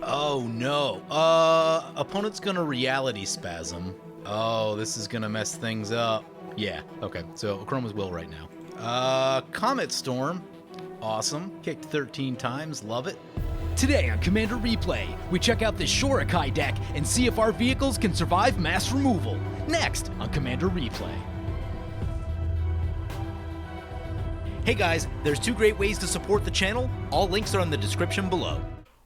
Oh no. Opponent's gonna reality spasm. Oh, this is gonna mess things up. Yeah, okay. So Chroma's Will right now. Comet Storm. Awesome. Kicked 13 times. Love it. Today on Commander Replay, we check out this Shorikai deck and see if our vehicles can survive mass removal. Next on Commander Replay. Hey guys, there's two great ways to support the channel. All links are in the description below.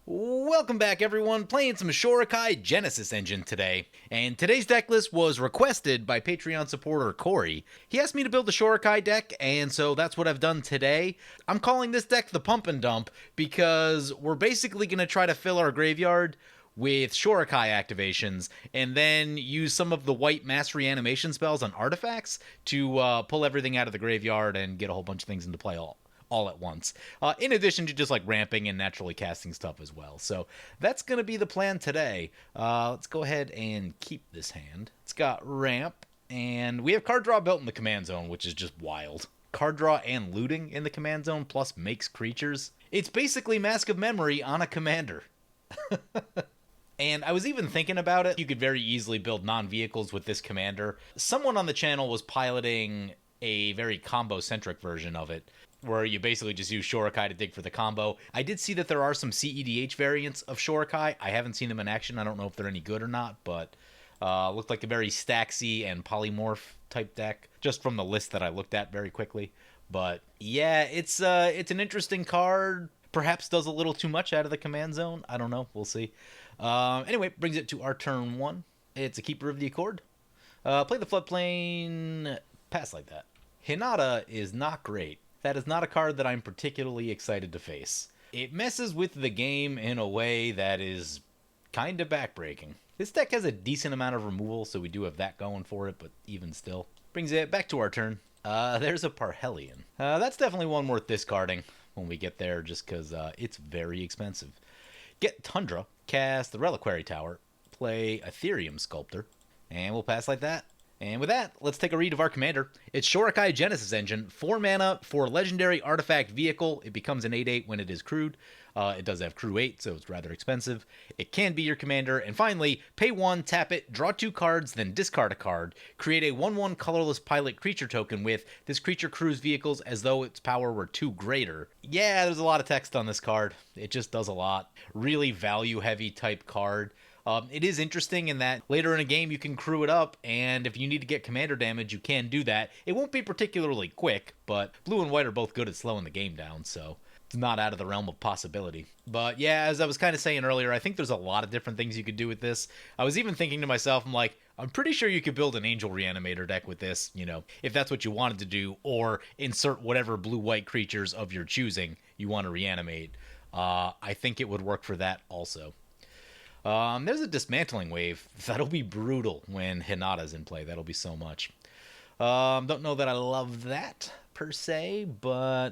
Welcome back, everyone. Playing some Shorikai Genesis Engine today. And today's deck list was requested by Patreon supporter Corey. He asked me to build a Shorikai deck, and so that's what I've done today. I'm calling this deck the Pump and Dump because we're basically going to try to fill our graveyard with Shorikai activations and then use some of the white mass reanimation spells on artifacts to pull everything out of the graveyard and get a whole bunch of things into play all at once, in addition to just like ramping and naturally casting stuff as well. So that's going to be the plan today. Let's go ahead and keep this hand. It's got ramp, and we have card draw built in the command zone, which is just wild. Card draw and looting in the command zone, plus makes creatures. It's basically Mask of Memory on a commander. And I was even thinking about it. You could very easily build non-vehicles with this commander. Someone on the channel was piloting a very combo-centric version of it, where you basically just use Shorikai to dig for the combo. I did see that there are some CEDH variants of Shorikai. I haven't seen them in action. I don't know if they're any good or not, but looked like a very Staxy and Polymorph type deck, just from the list that I looked at very quickly. But yeah, it's an interesting card. Perhaps does a little too much out of the command zone. I don't know. We'll see. Anyway, brings it to our turn one. It's a Keeper of the Accord. Play the Floodplain. Pass like that. Hinata is not great. That is not a card that I'm particularly excited to face. It messes with the game in a way that is kind of backbreaking. This deck has a decent amount of removal, so we do have that going for it, but even still. Brings it back to our turn. There's a Parhelion. That's definitely one worth discarding when we get there, just because it's very expensive. Get Tundra, cast the Reliquary Tower, play Ethereum Sculptor, and we'll pass like that. And with that, let's take a read of our commander. It's Shorikai Genesis Engine, 4 mana for legendary artifact vehicle. It becomes an 8/8 when it is crewed. It does have crew 8, so it's rather expensive. It can be your commander. And finally, pay 1, tap it, draw 2 cards, then discard a card. Create a 1/1 colorless pilot creature token with this creature crews vehicles as though its power were 2 greater. Yeah, there's a lot of text on this card. It just does a lot. Really value-heavy type card. It is interesting in that later in a game you can crew it up, and if you need to get commander damage, you can do that. It won't be particularly quick, but blue and white are both good at slowing the game down, so it's not out of the realm of possibility. But yeah, as I was kind of saying earlier, I think there's a lot of different things you could do with this. I was even thinking to myself, I'm pretty sure you could build an Angel Reanimator deck with this, if that's what you wanted to do, or insert whatever blue-white creatures of your choosing you want to reanimate. I think it would work for that also. There's a Dismantling Wave. That'll be brutal when Hinata's in play. That'll be so much. Don't know that I love that, per se, but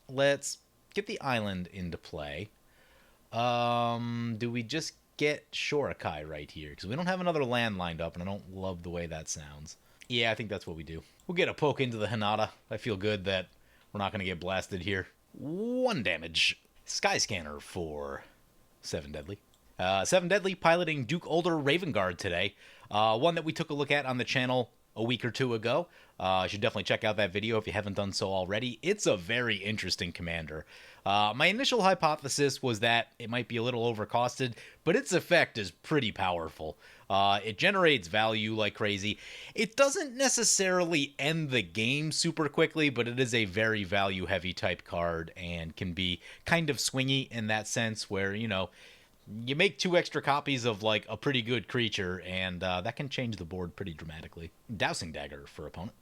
let's get the island into play. Do we just get Shorikai right here? Because we don't have another land lined up, and I don't love the way that sounds. Yeah, I think that's what we do. We'll get a poke into the Hinata. I feel good that we're not going to get blasted here. 1 damage. Skyscanner for 7 deadly. 7 deadly, piloting Duke Ulder Raven Guard today. One that we took a look at on the channel a week or two ago. You should definitely check out that video if you haven't done so already. It's a very interesting commander. My initial hypothesis was that it might be a little overcosted, but its effect is pretty powerful. It generates value like crazy. It doesn't necessarily end the game super quickly, but it is a very value-heavy type card and can be kind of swingy in that sense where, you make 2 extra copies of like a pretty good creature, and that can change the board pretty dramatically. Dowsing Dagger for opponent.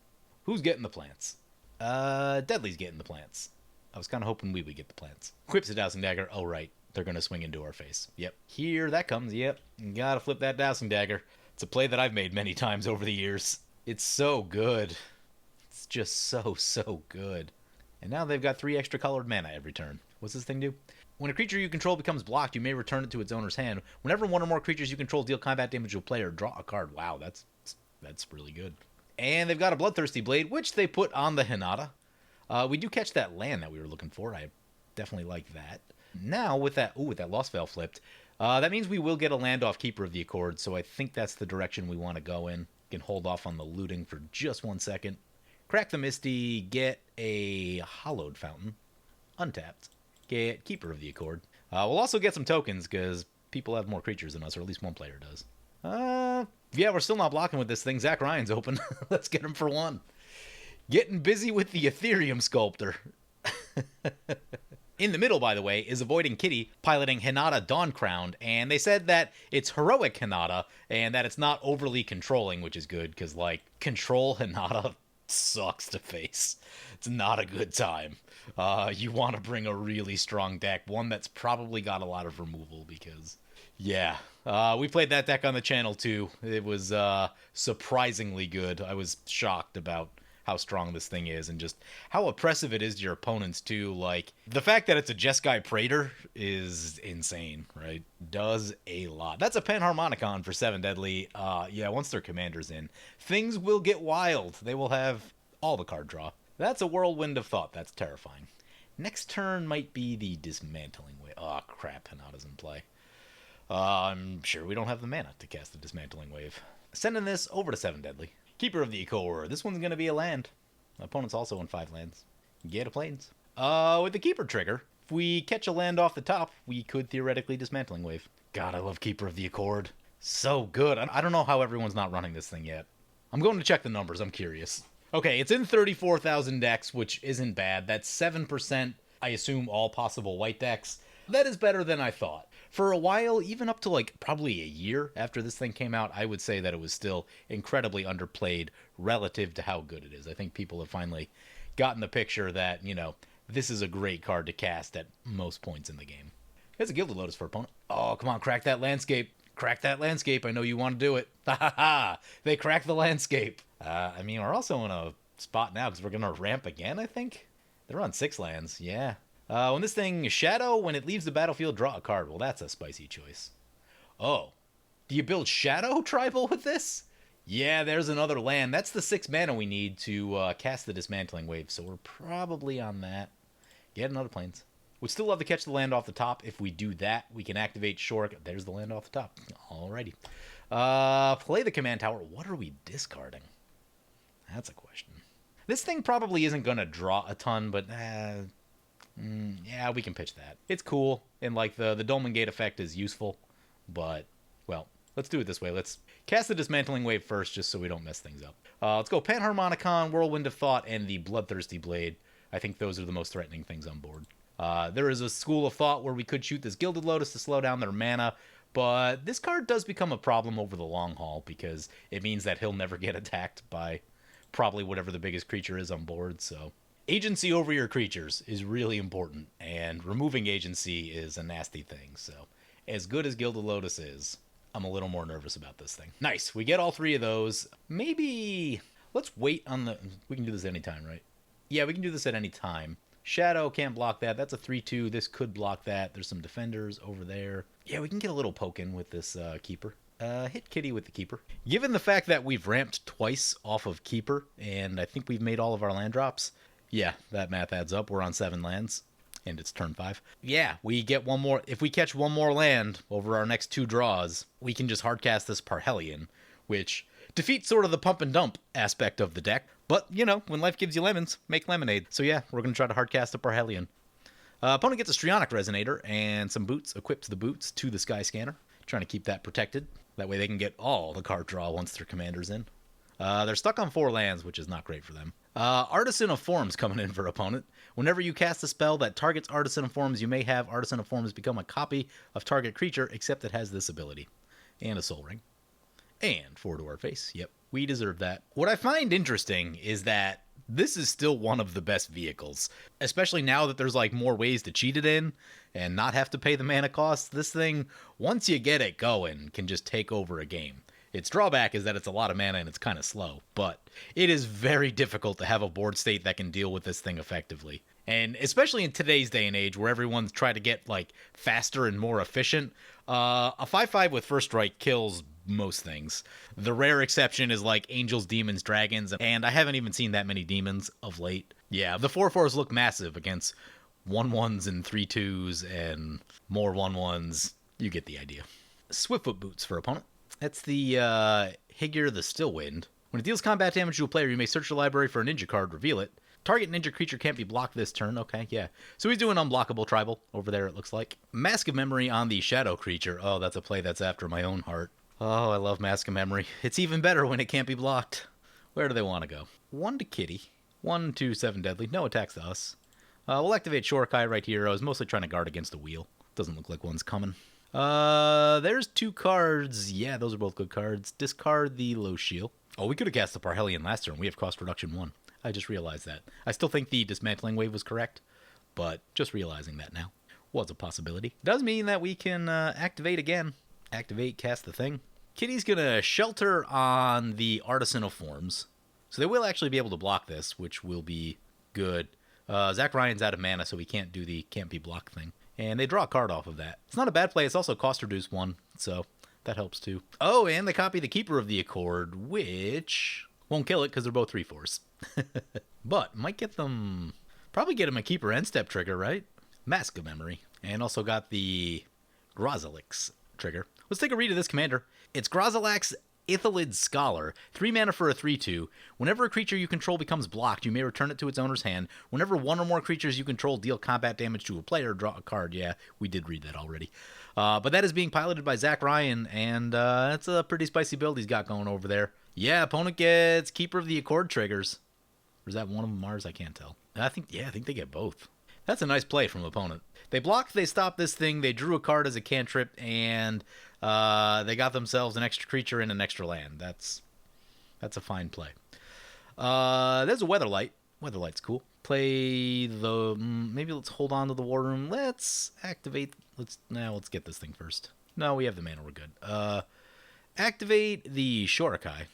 Who's getting the plants? Deadly's getting the plants. I was kind of hoping we would get the plants. Equips a Dowsing Dagger. Oh, right. They're going to swing into our face. Yep. Here that comes. Yep. Gotta flip that Dowsing Dagger. It's a play that I've made many times over the years. It's so good. It's just so good. And now they've got 3 extra colored mana every turn. What's this thing do? When a creature you control becomes blocked, you may return it to its owner's hand. Whenever 1 or more creatures you control deal combat damage to a player, draw a card. Wow, that's really good. And they've got a Bloodthirsty Blade, which they put on the Hinata. We do catch that land that we were looking for. I definitely like that. Now, with that Lost Veil flipped, That means we will get a land off Keeper of the Accord, so I think that's the direction we want to go in. Can hold off on the looting for just 1 second. Crack the Misty, get a Hallowed Fountain, untapped. Get Keeper of the Accord. We'll also get some tokens, because people have more creatures than us, or at least one player does. Yeah, we're still not blocking with this thing. Zach Ryan's open. Let's get him for 1. Getting busy with the Ethereum Sculptor. In the middle, by the way, is Avoiding Kitty piloting Hinata Dawncrowned, and they said that it's heroic Hinata, and that it's not overly controlling, which is good, because, like, control Hinata sucks to face. It's not a good time. You want to bring a really strong deck, one that's probably got a lot of removal, because, yeah. We played that deck on the channel, too. It was surprisingly good. I was shocked about how strong this thing is, and just how oppressive it is to your opponents, too. Like, the fact that it's a Jeskai Praetor is insane, right? Does a lot. That's a Panharmonicon for 7 deadly. Yeah, once their commander's in, things will get wild. They will have all the card draw. That's a Whirlwind of Thought. That's terrifying. Next turn might be the Dismantling Wave. Oh, crap, Hinata's in play. I'm sure we don't have the mana to cast the Dismantling Wave. Sending this over to 7 deadly. Keeper of the Accord. This one's going to be a land. My opponent's also in 5 lands. Get a plains. With the Keeper trigger, if we catch a land off the top, we could theoretically Dismantling Wave. God, I love Keeper of the Accord. So good. I don't know how everyone's not running this thing yet. I'm going to check the numbers. I'm curious. Okay, it's in 34,000 decks, which isn't bad. That's 7%, I assume, all possible white decks. That is better than I thought. For a while, even up to like probably a year after this thing came out, I would say that it was still incredibly underplayed relative to how good it is. I think people have finally gotten the picture that, you know, this is a great card to cast at most points in the game. Here's a Gilded Lotus for opponent. Oh, come on, crack that landscape. Crack that landscape. I know you want to do it. Ha ha ha. They cracked the landscape. I mean, we're also in a spot now because we're going to ramp again, I think. They're on 6 lands. Yeah. When this thing Shadow, when it leaves the battlefield, draw a card. Well, that's a spicy choice. Oh. Do you build Shadow Tribal with this? Yeah, there's another land. That's the 6 mana we need to cast the Dismantling Wave, so we're probably on that. Get another plains. Would still love to catch the land off the top. If we do that, we can activate Shorikai. There's the land off the top. Alrighty. Play the Command Tower. What are we discarding? That's a question. This thing probably isn't going to draw a ton, but yeah, we can pitch that. It's cool, and like the Dolmen Gate effect is useful, but, well, let's do it this way. Let's cast the Dismantling Wave first, just so we don't mess things up. Let's go Panharmonicon, Whirlwind of Thought, and the Bloodthirsty Blade. I think those are the most threatening things on board. There is a school of thought where we could shoot this Gilded Lotus to slow down their mana, but this card does become a problem over the long haul, because it means that he'll never get attacked by probably whatever the biggest creature is on board, so agency over your creatures is really important, and removing agency is a nasty thing, so as good as Gilded Lotus is, I'm a little more nervous about this thing. Nice, we get all 3 of those. Maybe let's wait on the... We can do this anytime, right? Yeah, we can do this at any time. Shadow can't block that. That's a 3-2. This could block that. There's some defenders over there. Yeah, we can get a little poke in with this Keeper. Hit Kitty with the Keeper. Given the fact that we've ramped twice off of Keeper, and I think we've made all of our land drops, yeah, that math adds up. We're on 7 lands, and it's turn 5. Yeah, we get one more. If we catch one more land over our next 2 draws, we can just hardcast this Parhelion, which defeats sort of the pump and dump aspect of the deck. But, you know, when life gives you lemons, make lemonade. So yeah, we're going to try to hardcast a Parhelion. Opponent gets a Strionic Resonator and some boots, equips the boots to the Sky Scanner. Trying to keep that protected. That way they can get all the card draw once their commander's in. They're stuck on 4 lands, which is not great for them. Artisan of Forms coming in for opponent. Whenever you cast a spell that targets Artisan of Forms, you may have Artisan of Forms become a copy of target creature, except it has this ability. And a Soul Ring. And 4 to our face. Yep, we deserve that. What I find interesting is that this is still one of the best vehicles. Especially now that there's like more ways to cheat it in and not have to pay the mana cost. This thing, once you get it going, can just take over a game. Its drawback is that it's a lot of mana and it's kind of slow, but it is very difficult to have a board state that can deal with this thing effectively. And especially in today's day and age where everyone's trying to get like faster and more efficient, a 5/5 with First Strike kills most things. The rare exception is like Angels, Demons, Dragons, and I haven't even seen that many Demons of late. Yeah, the 4/4s look massive against 1/1s and 3/2s and more 1/1s. You get the idea. Swiftfoot Boots for opponent. That's the Higure the Stillwind. When it deals combat damage to a player, you may search the library for a ninja card, reveal it. Target ninja creature can't be blocked this turn. Okay, yeah. So he's doing unblockable tribal over there, it looks like. Mask of Memory on the shadow creature. Oh, that's a play that's after my own heart. Oh, I love Mask of Memory. It's even better when it can't be blocked. Where do they want to go? 1 to Kitty. 1, 2, 7 deadly. No attacks to us. We'll activate Shorikai right here. I was mostly trying to guard against the wheel. Doesn't look like one's coming. There's 2 cards. Yeah, those are both good cards. Discard the low shield. Oh, we could have cast the Parhelion last turn. We have cost reduction 1. I just realized that. I still think the dismantling wave was correct, but just realizing that now was a possibility. Does mean that we can activate again. Activate, cast the thing. Kitty's gonna shelter on the Artisanal Forms. So they will actually be able to block this, which will be good. Zach Ryan's out of mana, so he can't do the can't be blocked thing. And they draw a card off of that. It's not a bad play. It's also cost reduced 1, so that helps too. Oh, and they copy the Keeper of the Accord, which won't kill it because they're both 3/4s. But might get them... Probably get him a Keeper end step trigger, right? Mask of Memory. And also got the Grozilix trigger. Let's take a read of this commander. It's Grozilix Ithalid Scholar, 3 mana for a 3/2. Whenever a creature you control becomes blocked, you may return it to its owner's hand. Whenever one or more creatures you control deal combat damage to a player, draw a card. Yeah, we did read that already. But that is being piloted by Zach Ryan, and it's a pretty spicy build he's got going over there. Yeah, opponent gets Keeper of the Accord triggers. Or is that one of them Mars? I can't tell. I think they get both. That's a nice play from opponent. They blocked, they stopped this thing, they drew a card as a cantrip, and they got themselves an extra creature and an extra land. That's a fine play. There's a Weatherlight. Weatherlight's cool. Play the... maybe let's hold on to the War Room. Let's activate... Let's get this thing first. No, we have the mana. We're good. Activate the Shorikai.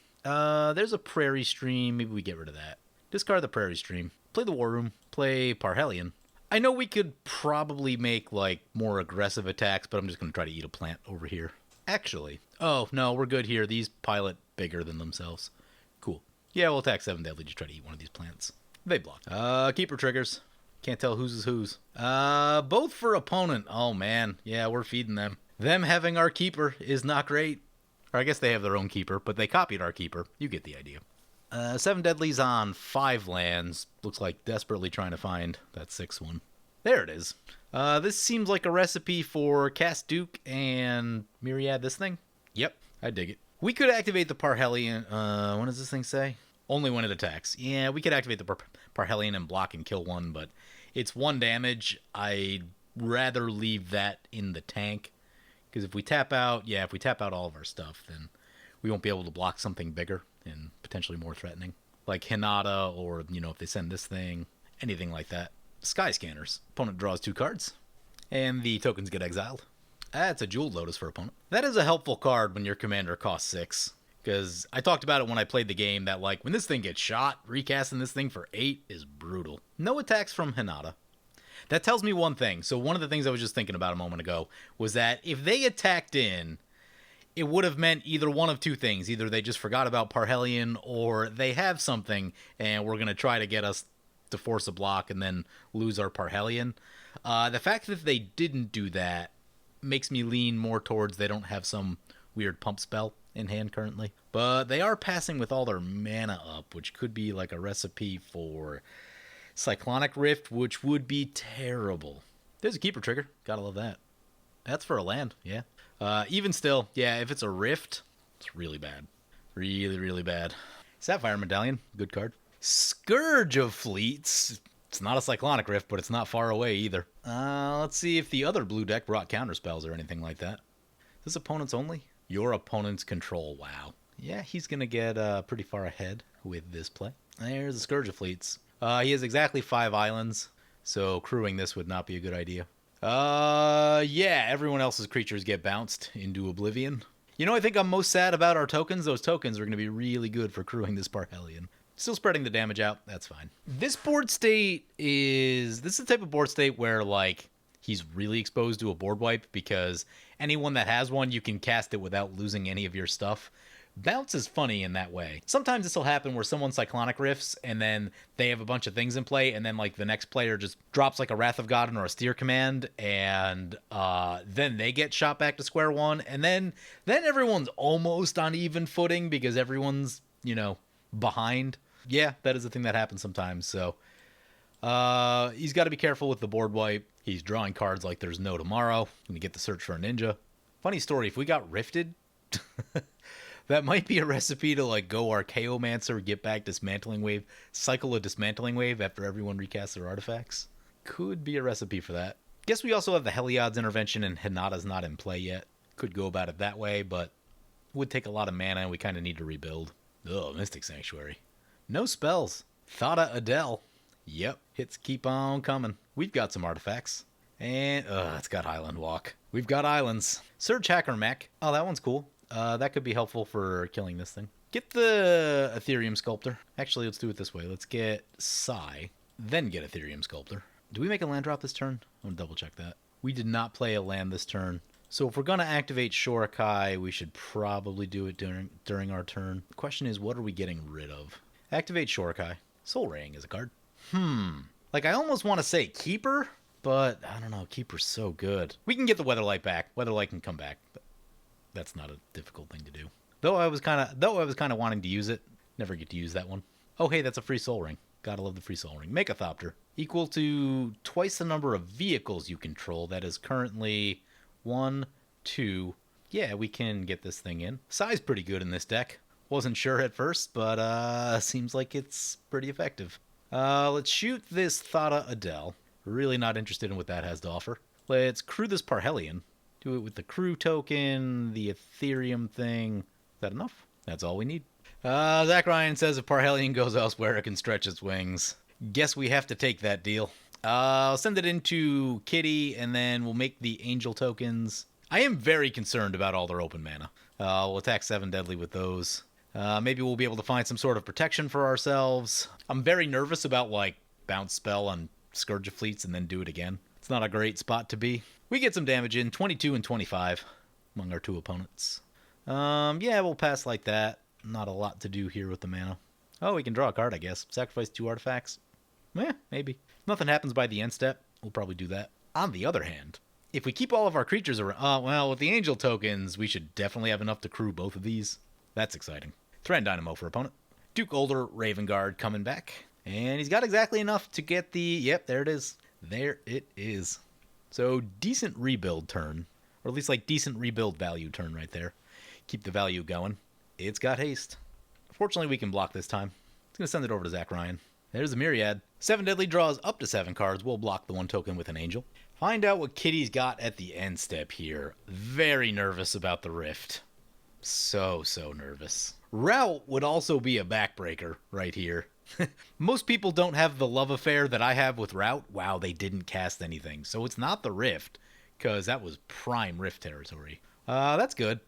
There's a Prairie Stream. Maybe we get rid of that. Discard the Prairie Stream. Play the War Room. Play Parhelion. I know we could probably make, like, more aggressive attacks, but I'm just going to try to eat a plant over here. Actually. Oh, no, we're good here. These pilot bigger than themselves. Cool. Yeah, we'll attack 7 deadly to try to eat one of these plants. They block. Keeper triggers. Can't tell whose is whose. Both for opponent. Oh, man. Yeah, we're feeding them. Them having our keeper is not great. Or I guess they have their own keeper, but they copied our keeper. You get the idea. 7 deadlies on 5 lands. Looks like desperately trying to find that 6th one. There it is. This seems like a recipe for Cast Duke and Myriad this thing. Yep, I dig it. We could activate the Parhelion. What does this thing say? Only when it attacks. Yeah, we could activate the Parhelion and block and kill one, but it's 1 damage. I'd rather leave that in the tank. Because if we tap out, if we tap out all of our stuff, then we won't be able to block something bigger and potentially more threatening. Like Hinata, or, if they send this thing, anything like that. Sky Scanners. Opponent draws 2 cards, and the tokens get exiled. That's a Jeweled Lotus for opponent. That is a helpful card when your commander costs 6. Because I talked about it when I played the game, that, like, when this thing gets shot, recasting this thing for 8 is brutal. No attacks from Hinata. That tells me one thing. So one of the things I was just thinking about a moment ago was that if they attacked in, it would have meant either one of 2 things. Either they just forgot about Parhelion, or they have something, and we're going to try to get us to force a block and then lose our Parhelion. The fact that they didn't do that makes me lean more towards they don't have some weird pump spell in hand currently. But they are passing with all their mana up, which could be like a recipe for Cyclonic Rift, which would be terrible. There's a Keeper trigger. Gotta love that. That's for a land, yeah. Even still, yeah, if it's a Rift, it's really bad. Really, really bad. Sapphire Medallion, good card. Scourge of Fleets. It's not a Cyclonic Rift, but it's not far away either. Let's see if the other blue deck brought counterspells or anything like that. Is this opponent's only? Your opponent's control. Wow. Yeah, he's going to get pretty far ahead with this play. There's the Scourge of Fleets. He has exactly 5 islands, so crewing this would not be a good idea. Yeah, everyone else's creatures get bounced into oblivion. I think I'm most sad about our tokens. Those tokens are going to be really good for crewing this Parhelion. Still spreading the damage out. That's fine. This board state is... This is the type of board state where, like, he's really exposed to a board wipe, because anyone that has one, you can cast it without losing any of your stuff. Bounce is funny in that way. Sometimes this will happen where someone cyclonic riffs and then they have a bunch of things in play, and then like the next player just drops like a Wrath of God or a Steer Command, and then they get shot back to square one, and then everyone's almost on even footing because everyone's, behind. Yeah, that is a thing that happens sometimes. So he's got to be careful with the board wipe. He's drawing cards like there's no tomorrow. Gonna get the search for a ninja. Funny story, if we got rifted, that might be a recipe to like go Archaeomancer, get back Dismantling Wave, cycle a Dismantling Wave after everyone recasts their artifacts. Could be a recipe for that. Guess we also have the Heliod's Intervention and Hinata's not in play yet. Could go about it that way, but would take a lot of mana and we kind of need to rebuild. Ugh, Mystic Sanctuary. No spells. Thada Adele. Yep, hits keep on coming. We've got some artifacts. And, it's got Highland Walk. We've got islands. Surge Hacker Mech. Oh, that one's cool. That could be helpful for killing this thing. Get the Ethereum Sculptor. Actually, let's do it this way. Let's get Psy, then get Ethereum Sculptor. Do we make a land drop this turn? I'm going to double check that. We did not play a land this turn. So if we're going to activate Shorikai, we should probably do it during our turn. The question is, what are we getting rid of? Activate Shorikai. Soul Raying is a card. Like, I almost want to say Keeper, but I don't know. Keeper's so good. We can get the Weatherlight back. Weatherlight can come back, but that's not a difficult thing to do. Though I was kind of wanting to use it. Never get to use that one. Oh, hey, that's a free Soul Ring. Gotta love the free Soul Ring. Megathopter. Equal to twice the number of vehicles you control. That is currently 1, 2. Yeah, we can get this thing in. Psy's pretty good in this deck. Wasn't sure at first, but seems like it's pretty effective. Let's shoot this Thada Adele. Really not interested in what that has to offer. Let's crew this Parhelion. Do it with the crew token, the Ethereum thing. Is that enough? That's all we need. Zach Ryan says if Parhelion goes elsewhere, it can stretch its wings. Guess we have to take that deal. I'll send it into Kitty, and then we'll make the Angel tokens. I am very concerned about all their open mana. We'll attack 7 deadly with those. Maybe we'll be able to find some sort of protection for ourselves. I'm very nervous about, like, bounce spell on Scourge of Fleets and then do it again. It's not a great spot to be. We get some damage in, 22 and 25 among our 2 opponents. Yeah, we'll pass like that. Not a lot to do here with the mana. Oh, we can draw a card, I guess. Sacrifice 2 artifacts. Maybe. If nothing happens by the end step, we'll probably do that. On the other hand, if we keep all of our creatures around... well, with the Angel tokens, we should definitely have enough to crew both of these. That's exciting. Threat Dynamo for opponent. Duke Ulder, Raven Guard coming back. And he's got exactly enough to get the... Yep, there it is. There it is. So, decent rebuild turn. Or at least, like, decent rebuild value turn right there. Keep the value going. It's got haste. Fortunately, we can block this time. It's going to send it over to Zach Ryan. There's a Myriad. 7 deadly draws up to 7 cards. We'll block the 1 token with an Angel. Find out what Kitty's got at the end step here. Very nervous about the Rift. So nervous. Route would also be a backbreaker right here. Most people don't have the love affair that I have with Route. Wow, they didn't cast anything. So it's not the Rift, because that was prime Rift territory. That's good.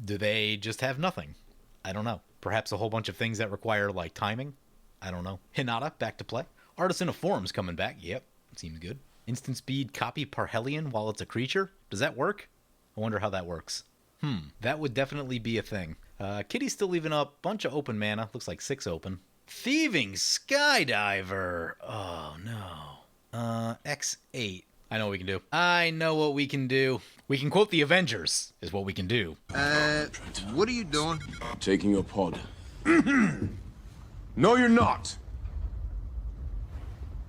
Do they just have nothing? I don't know. Perhaps a whole bunch of things that require, like, timing? I don't know. Hinata, back to play. Artisan of Forms coming back. Yep, seems good. Instant speed, copy Parhelion while it's a creature? Does that work? I wonder how that works. That would definitely be a thing. Kitty's still leaving up. Bunch of open mana. Looks like 6 open. Thieving Skydiver. Oh, no. X8. I know what we can do. I know what we can do. We can quote the Avengers, is what we can do. What are you doing? Taking your pod. No, you're not.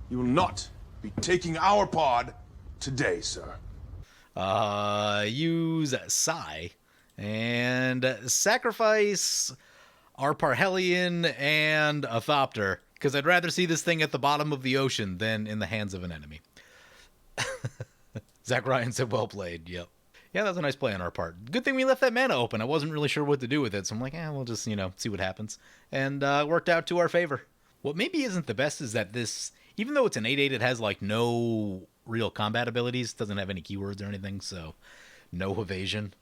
You will not be taking our pod today, sir. Use Psy and sacrifice our Parhelion and a Thopter, because I'd rather see this thing at the bottom of the ocean than in the hands of an enemy. Zach Ryan said, well played. Yep. Yeah, that was a nice play on our part. Good thing we left that mana open. I wasn't really sure what to do with it, so I'm like, we'll just, see what happens. And it worked out to our favor. What maybe isn't the best is that this, even though it's an 8/8, it has, like, no real combat abilities. Doesn't have any keywords or anything, so no evasion.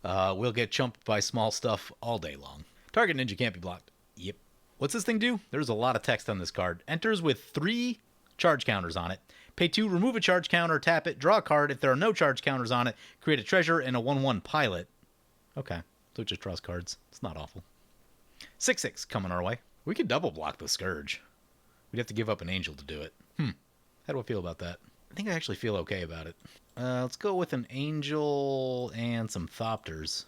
We'll get chumped by small stuff all day long. Target ninja can't be blocked. Yep. What's this thing do? There's a lot of text on this card. Enters with 3 charge counters on it. Pay 2, remove a charge counter, tap it, draw a card. If there are no charge counters on it, create a treasure and a 1/1 pilot. Okay, so it just draws cards. It's not awful. 6/6 coming our way. We could double block the Scourge. We'd have to give up an Angel to do it. How do I feel about that? I think I actually feel okay about it. Let's go with an Angel and some Thopters.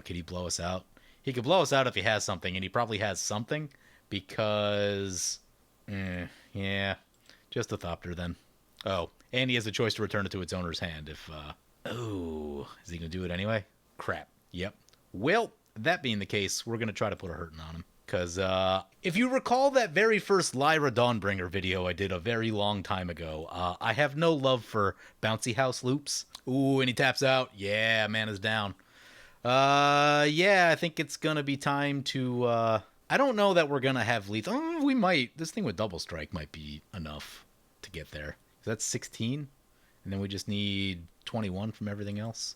Could he blow us out? He could blow us out if he has something, and he probably has something because... yeah, just a Thopter then. Oh, and he has a choice to return it to its owner's hand if... Oh, is he going to do it anyway? Crap. Yep. Well, that being the case, we're going to try to put a hurting on him. Because if you recall that very first Lyra Dawnbringer video I did a very long time ago, I have no love for bouncy house loops. Ooh, and he taps out. Yeah, mana's down. Yeah, I think it's going to be time to... I don't know that we're going to have lethal. Oh, we might. This thing with double strike might be enough to get there. So that's 16. And then we just need 21 from everything else.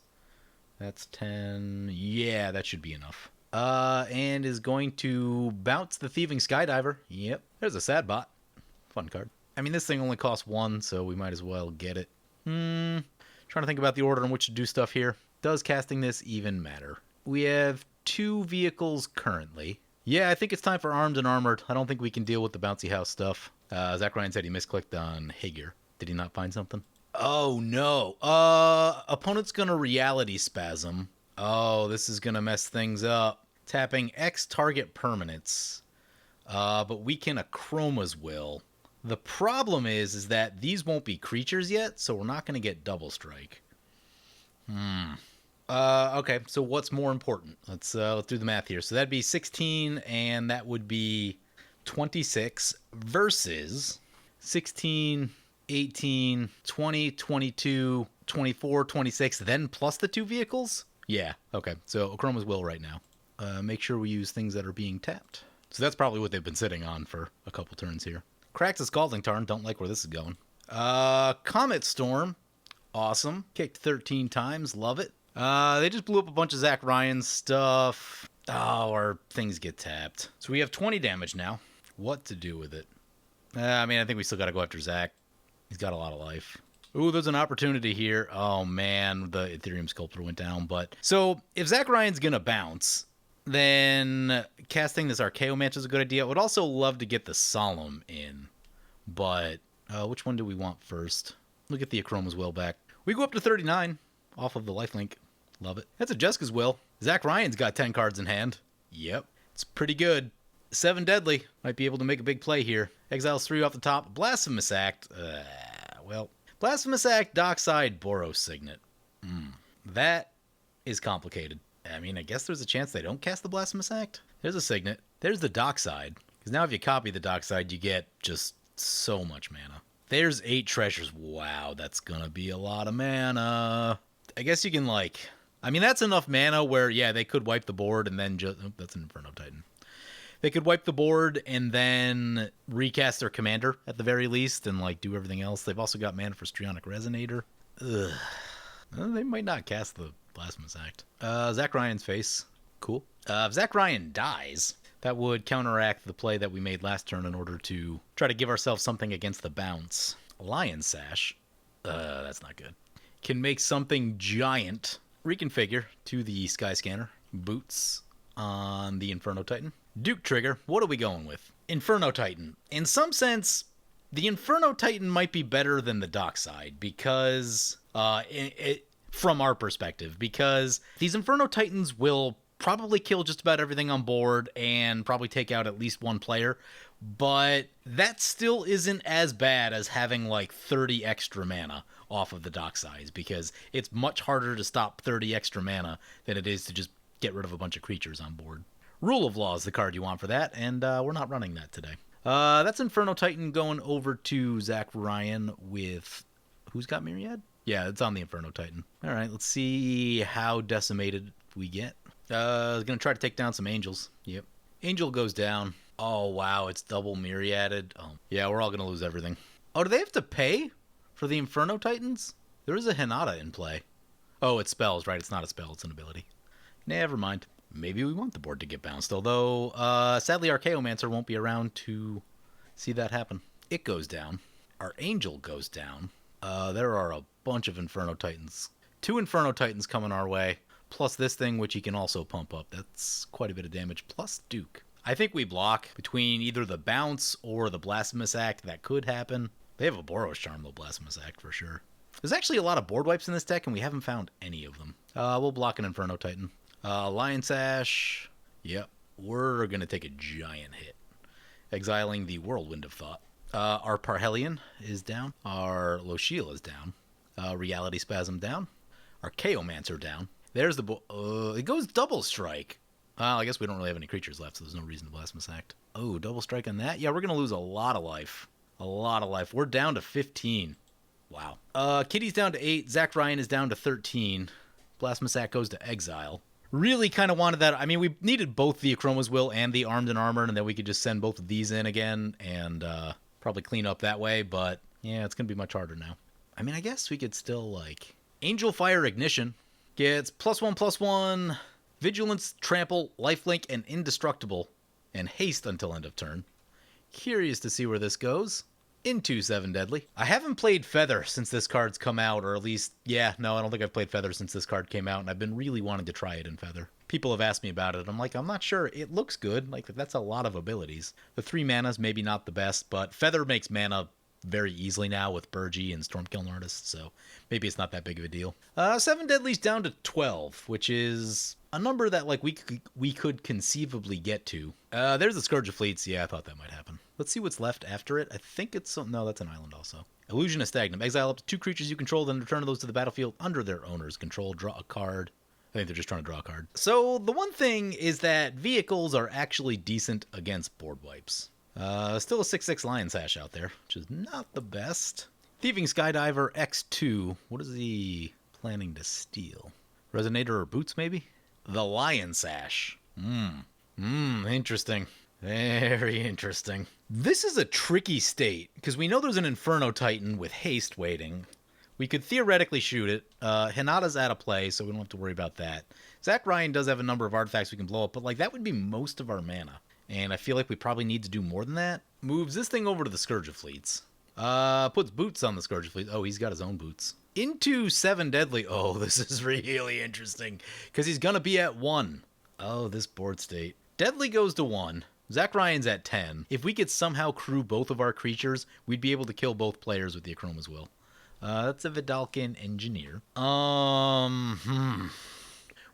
That's 10. Yeah, that should be enough. And is going to bounce the Thieving Skydiver. Yep. There's a sad bot. Fun card. I mean, this thing only costs 1, so we might as well get it. Trying to think about the order in which to do stuff here. Does casting this even matter? We have 2 vehicles currently. Yeah, I think it's time for Armed and Armored. I don't think we can deal with the bouncy house stuff. Zach Ryan said he misclicked on Higure. Did he not find something? Oh, no. Opponent's gonna Reality Spasm. Oh, this is gonna mess things up. Tapping X target permanents. But we can Achroma's Will. The problem is that these won't be creatures yet, so we're not gonna get double strike. Okay, so what's more important? Let's do the math here. So that'd be 16, and that would be 26 versus 16, 18, 20, 22, 24, 26, then plus the 2 vehicles? Yeah, okay. So Achroma's Will right now. Make sure we use things that are being tapped. So that's probably what they've been sitting on for a couple turns here. Cracks a Scalding Tarn. Don't like where this is going. Comet Storm. Awesome. Kicked 13 times. Love it. They just blew up a bunch of Zach Ryan stuff. Oh, our things get tapped. So we have 20 damage now. What to do with it? I mean, I think we still got to go after Zach. He's got a lot of life. Ooh, there's an opportunity here. Oh, man, the Ethereum Sculptor went down. But so if Zach Ryan's going to bounce, then casting this Archaeomancer is a good idea. I would also love to get the Solemn in. But which one do we want first? Look at the Achroma's Will back. We go up to 39 off of the lifelink. Love it. That's a Jessica's Will. Zach Ryan's got 10 cards in hand. Yep. It's pretty good. 7 deadly. Might be able to make a big play here. Exiles 3 off the top. Blasphemous Act. Well, Blasphemous Act, Dockside, Boros Signet. That is complicated. I mean, I guess there's a chance they don't cast the Blasphemous Act. There's a Signet. There's the Dockside. Because now if you copy the Dockside, you get just so much mana. There's 8 treasures. Wow, that's gonna be a lot of mana. I guess you can, like... I mean, that's enough mana where, yeah, they could wipe the board and then just... Oh, that's an Inferno Titan. They could wipe the board and then recast their commander at the very least and, like, do everything else. They've also got mana for Strionic Resonator. Ugh. They might not cast the Blasphemous Act. Zach Ryan's face. Cool. If Zach Ryan dies, that would counteract the play that we made last turn in order to try to give ourselves something against the bounce. Lion Sash. That's not good. Can make something giant. Reconfigure to the Sky Scanner. Boots on the Inferno Titan. Duke Trigger. What are we going with? Inferno Titan. In some sense, the Inferno Titan might be better than the Dockside because, from our perspective, because these Inferno Titans will probably kill just about everything on board and probably take out at least one player, but that still isn't as bad as having like 30 extra mana off of the Docksides, because it's much harder to stop 30 extra mana than it is to just get rid of a bunch of creatures on board. Rule of Law is the card you want for that, and we're not running that today. That's Inferno Titan going over to Zach Ryan with... Who's got Myriad? Yeah, it's on the Inferno Titan. All right, let's see how decimated we get. Going to try to take down some Angels. Yep. Angel goes down. Oh, wow, it's double Myriaded. Oh, yeah, we're all going to lose everything. Oh, do they have to pay for the Inferno Titans? There is a Hinata in play. Oh, it's spells, right? It's not a spell, it's an ability. Never mind. Maybe we want the board to get bounced, although sadly Archaeomancer won't be around to see that happen. It goes down. Our Angel goes down. There are a bunch of Inferno Titans. 2 Inferno Titans coming our way, plus this thing, which he can also pump up. That's quite a bit of damage, plus Duke. I think we block between either the bounce or the Blasphemous Act. That could happen. They have a Boros Charm, though, Blasphemous Act, for sure. There's actually a lot of board wipes in this deck, and we haven't found any of them. We'll block an Inferno Titan. Lion Sash. Yep. We're going to take a giant hit. Exiling the Whirlwind of Thought. Our Parhelion is down. Our Loshil is down. Reality Spasm down. Our Chaomancer down. There's the... it goes double strike. Well, I guess we don't really have any creatures left, so there's no reason to Blasphemous Act. Oh, double strike on that? Yeah, we're going to lose a lot of life. A lot of life. We're down to 15. Wow. Kitty's down to 8. Zach Ryan is down to 13. Blasphemous Act goes to exile. Really kind of wanted that. I mean, we needed both the Achroma's Will and the Armed and Armored, and then we could just send both of these in again and probably clean up that way, but yeah, it's going to be much harder now. I mean, I guess we could still, like... Angel Fire Ignition gets +1/+1, Vigilance, Trample, Lifelink, and Indestructible, and Haste until end of turn. Curious to see where this goes. Into 7 Deadly. I haven't played Feather since this card's come out, or at least, yeah, no, I don't think I've played Feather since this card came out, and I've been really wanting to try it in Feather. People have asked me about it. I'm like, I'm not sure. It looks good. Like, that's a lot of abilities. The 3 mana's maybe not the best, but Feather makes mana very easily now with Burgee and Stormkiln Artist, so maybe it's not that big of a deal. 7 Deadly's down to 12, which is a number that, like, we could conceivably get to. There's the Scourge of Fleets. Yeah, I thought that might happen. Let's see what's left after it. I think it's... No, that's an island also. Illusion of Stagnum. Exile up to 2 creatures you control, then return those to the battlefield under their owner's control. Draw a card. I think they're just trying to draw a card. So, the one thing is that vehicles are actually decent against board wipes. Still a 6/6 Lion Sash out there, which is not the best. Thieving Skydiver X2. What is he planning to steal? Resonator or Boots, maybe? The Lion Sash. Interesting. Very interesting. This is a tricky state, because we know there's an Inferno Titan with haste waiting. We could theoretically shoot it. Hinata's out of play, so we don't have to worry about that. Zach Ryan does have a number of artifacts we can blow up, but like that would be most of our mana. And I feel like we probably need to do more than that. Moves this thing over to the Scourge of Fleets. Puts boots on the Scourge of Fleets. Oh, he's got his own boots. Into 7 Deadly. Oh, this is really interesting, because he's going to be at 1. Oh, this board state. Deadly goes to 1. Zach Ryan's at 10. If we could somehow crew both of our creatures, we'd be able to kill both players with the Achroma's Will. That's a Vidalcan Engineer.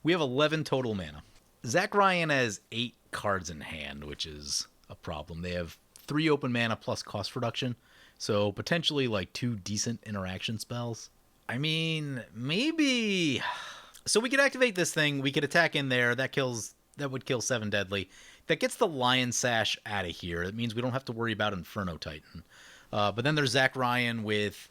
We have 11 total mana. Zach Ryan has 8 cards in hand, which is a problem. They have 3 open mana plus cost reduction, so potentially like 2 decent interaction spells. I mean, maybe... So we could activate this thing, we could attack in there, that would kill 7 Deadly. That gets the Lion Sash out of here. It means we don't have to worry about Inferno Titan. But then there's Zach Ryan with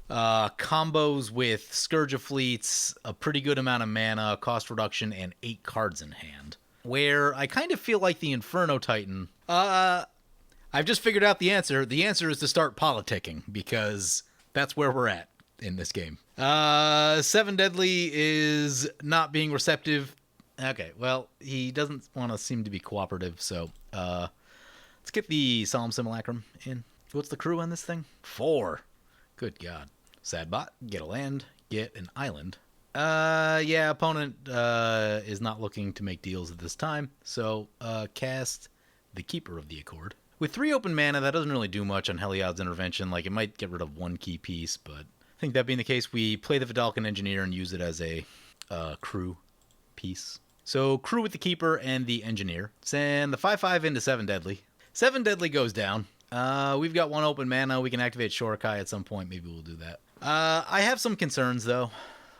combos with Scourge of Fleets, a pretty good amount of mana, cost reduction, and 8 cards in hand. Where I kind of feel like the Inferno Titan... I've just figured out the answer. The answer is to start politicking, because that's where we're at in this game. 7 Deadly is not being receptive. Okay, well, he doesn't want to seem to be cooperative, so let's get the Solemn Simulacrum in. What's the crew on this thing? 4. Good God. Sadbot, get a land, get an island. Yeah, opponent is not looking to make deals at this time, so cast the Keeper of the Accord. With 3 open mana, that doesn't really do much on Heliod's Intervention. Like, it might get rid of 1 key piece, but I think that being the case, we play the Vidalcan Engineer and use it as a crew piece. So, crew with the Keeper and the Engineer. Send the 5/5 into 7 Deadly. 7 Deadly goes down. We've got 1 open mana. We can activate Shorikai at some point. Maybe we'll do that. I have some concerns, though.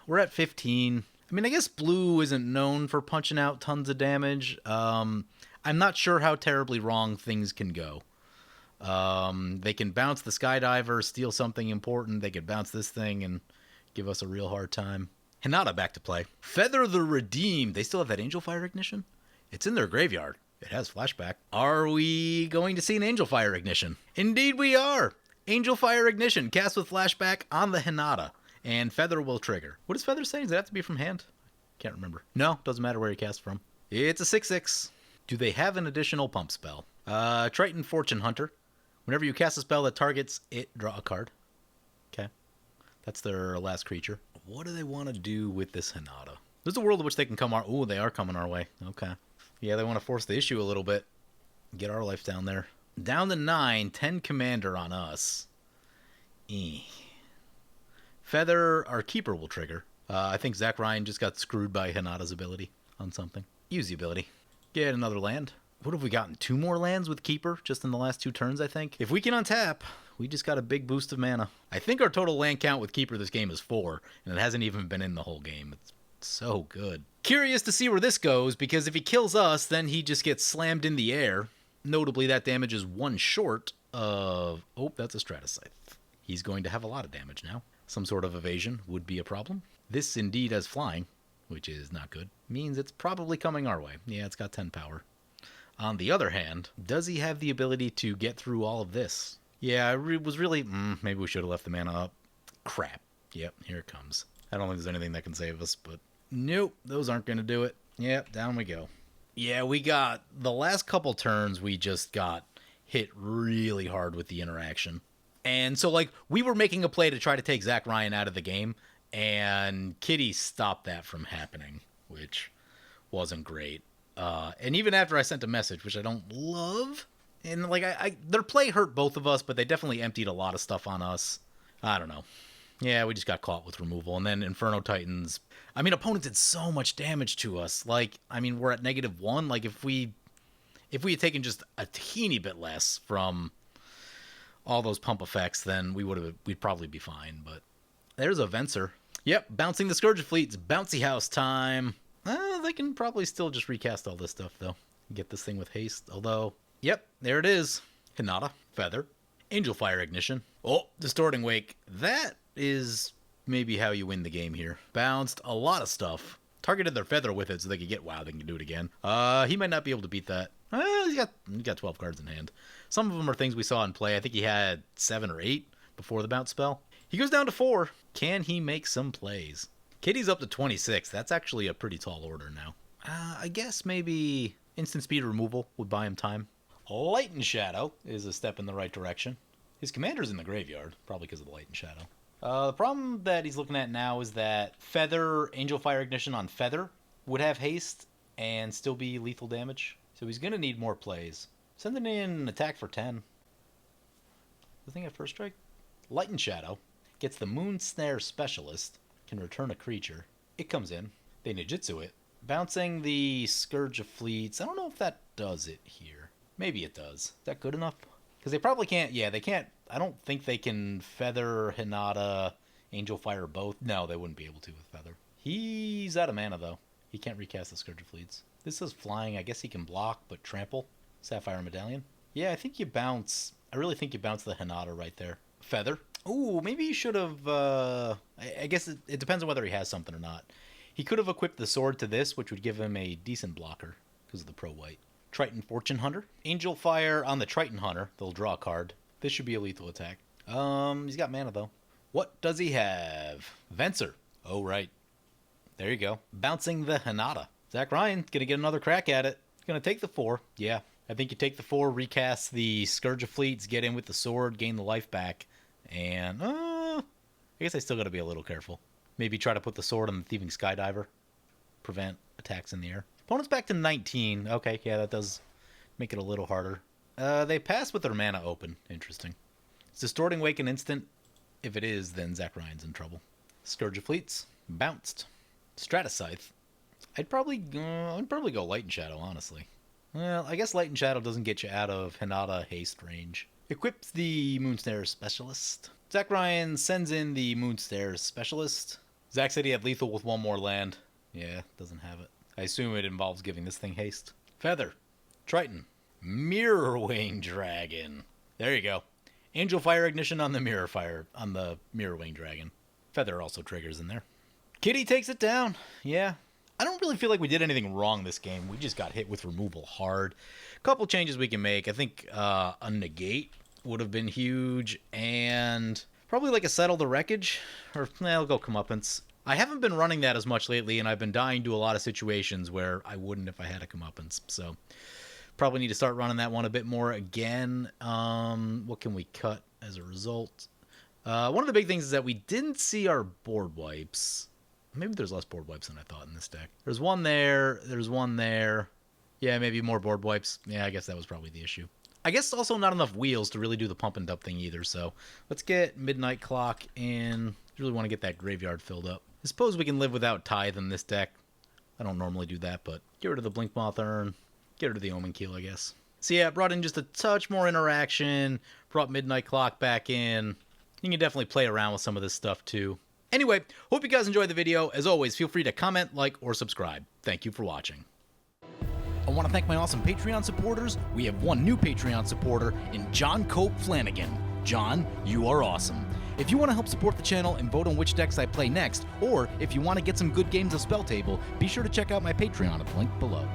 We're at 15. I mean, I guess blue isn't known for punching out tons of damage. I'm not sure how terribly wrong things can go. They can bounce the Skydiver, steal something important. They could bounce this thing and give us a real hard time. Hinata back to play. Feather the Redeemed. They still have that Angel Fire Ignition? It's in their graveyard. It has flashback. Are we going to see an Angel Fire Ignition? Indeed we are! Angel Fire Ignition, cast with flashback on the Hinata, and Feather will trigger. What does Feather say? Does it have to be from hand? Can't remember. No, doesn't matter where he casts from. It's a 6/6. Do they have an additional pump spell? Triton Fortune Hunter. Whenever you cast a spell that targets it, draw a card. Okay. That's their last creature. What do they want to do with this Hinata? There's a world in which they can come our... Ooh, they are coming our way. Okay. Yeah, they want to force the issue a little bit. Get our life down there. Down to 9, 10 commander on us. Feather, our keeper will trigger. I think Zach Ryan just got screwed by Hinata's ability on something. Use the ability. Get another land. What have we gotten? 2 more lands with keeper just in the last 2 turns, I think. If we can untap, we just got a big boost of mana. I think our total land count with keeper this game is 4, and it hasn't even been in the whole game. It's so good. Curious to see where this goes, because if he kills us, then he just gets slammed in the air. Notably, that damage is 1 short of... Oh, that's a Stratus Scythe. He's going to have a lot of damage now. Some sort of evasion would be a problem. This indeed has flying, which is not good. Means it's probably coming our way. Yeah, it's got 10 power. On the other hand, does he have the ability to get through all of this? Yeah, I was really... maybe we should have left the mana up. Crap. Yep, here it comes. I don't think there's anything that can save us, but... Nope, those aren't going to do it. Yep, down we go. Yeah, we got... The last couple turns, we just got hit really hard with the interaction. And so, like, we were making a play to try to take Zach Ryan out of the game, and Kitty stopped that from happening, which wasn't great. And even after I sent a message, which I don't love, and, like, their play hurt both of us, but they definitely emptied a lot of stuff on us. I don't know. Yeah, we just got caught with removal. And then Inferno Titans... I mean, opponents did so much damage to us. Like, I mean, we're at -1. Like, if we had taken just a teeny bit less from all those pump effects, then we'd probably be fine. But there's a Venser. Yep, bouncing the Scourge of Fleets. Bouncy house time. They can probably still just recast all this stuff, though. Get this thing with haste. Although, yep, there it is. Hinata, Feather, Angel Fire Ignition. Oh, Distorting Wake. That is maybe how you win the game here. Bounced a lot of stuff. Targeted their Feather with it so they could get WoW. They can do it again. He might not be able to beat that. He got 12 cards in hand. Some of them are things we saw in play. I think he had 7 or 8 before the bounce spell. He goes down to 4. Can he make some plays? Kitty's up to 26. That's actually a pretty tall order now. I guess maybe instant speed removal would buy him time. Light and Shadow is a step in the right direction. His commander's in the graveyard, probably because of the Light and Shadow. The problem that he's looking at now is that Feather, Angel Fire Ignition on Feather would have haste and still be lethal damage. So he's going to need more plays. Sending in attack for 10. The thing at first strike? Light and Shadow gets the Moon Snare Specialist, can return a creature. It comes in. They ninjutsu it. Bouncing the Scourge of Fleets. I don't know if that does it here. Maybe it does. Is that good enough? Because they probably can't. Yeah, they can't. I don't think they can Feather, Hinata, Angel Fire both. No, they wouldn't be able to with Feather. He's out of mana, though. He can't recast the Scourge of Fleets. This is flying. I guess he can block, but trample. Sapphire Medallion. Yeah, I think you bounce. I really think you bounce the Hinata right there. Feather. Ooh, maybe he should have... I guess it depends on whether he has something or not. He could have equipped the sword to this, which would give him a decent blocker because of the pro-white. Triton Fortune Hunter. Angel Fire on the Triton Hunter. They'll draw a card. This should be a lethal attack. He's got mana, though. What does he have? Venser. Oh, right. There you go. Bouncing the Hinata. Zach Ryan's going to get another crack at it. He's going to take the 4. Yeah. I think you take the 4, recast the Scourge of Fleets, get in with the sword, gain the life back. And, I guess I still got to be a little careful. Maybe try to put the sword on the Thieving Skydiver. Prevent attacks in the air. Opponent's back to 19. Okay, yeah, that does make it a little harder. They pass with their mana open. Interesting. It's Distorting Wake an instant. If it is, then Zach Ryan's in trouble. Scourge of Fleets. Bounced. Stratus Scythe. I'd probably go Light and Shadow, honestly. Well, I guess Light and Shadow doesn't get you out of Hinata haste range. Equips the Moonsnare Specialist. Zach Ryan sends in the Moonsnare Specialist. Zach said he had lethal with 1 more land. Yeah, doesn't have it. I assume it involves giving this thing haste. Feather. Triton. Mirrorwing Dragon. There you go. Angel Fire Ignition on the Mirrorwing Dragon. Feather also triggers in there. Kitty takes it down. Yeah. I don't really feel like we did anything wrong this game. We just got hit with removal hard. A couple changes we can make. I think a negate would have been huge. And probably like a Settle the Wreckage. Or, I'll go Comeuppance. I haven't been running that as much lately, and I've been dying to a lot of situations where I wouldn't if I had a Comeuppance. So probably need to start running that one a bit more again. What can we cut as a result? One of the big things is that we didn't see our board wipes. Maybe there's less board wipes than I thought in this deck. There's one there. There's one there. Yeah, maybe more board wipes. Yeah, I guess that was probably the issue. I guess also not enough wheels to really do the pump and dump thing either, so let's get Midnight Clock in. Really want to get that graveyard filled up. I suppose we can live without Tithe in this deck. I don't normally do that, but get rid of the Blink Moth Urn, get rid of the Omen Keel, I guess. So yeah, brought in just a touch more interaction, brought Midnight Clock back in. You can definitely play around with some of this stuff too. Anyway, hope you guys enjoyed the video. As always, feel free to comment, like, or subscribe. Thank you for watching. I want to thank my awesome Patreon supporters. We have one new Patreon supporter in John Cope Flanagan. John, you are awesome. If you want to help support the channel and vote on which decks I play next, or if you want to get some good games of Spell Table, be sure to check out my Patreon at the link below.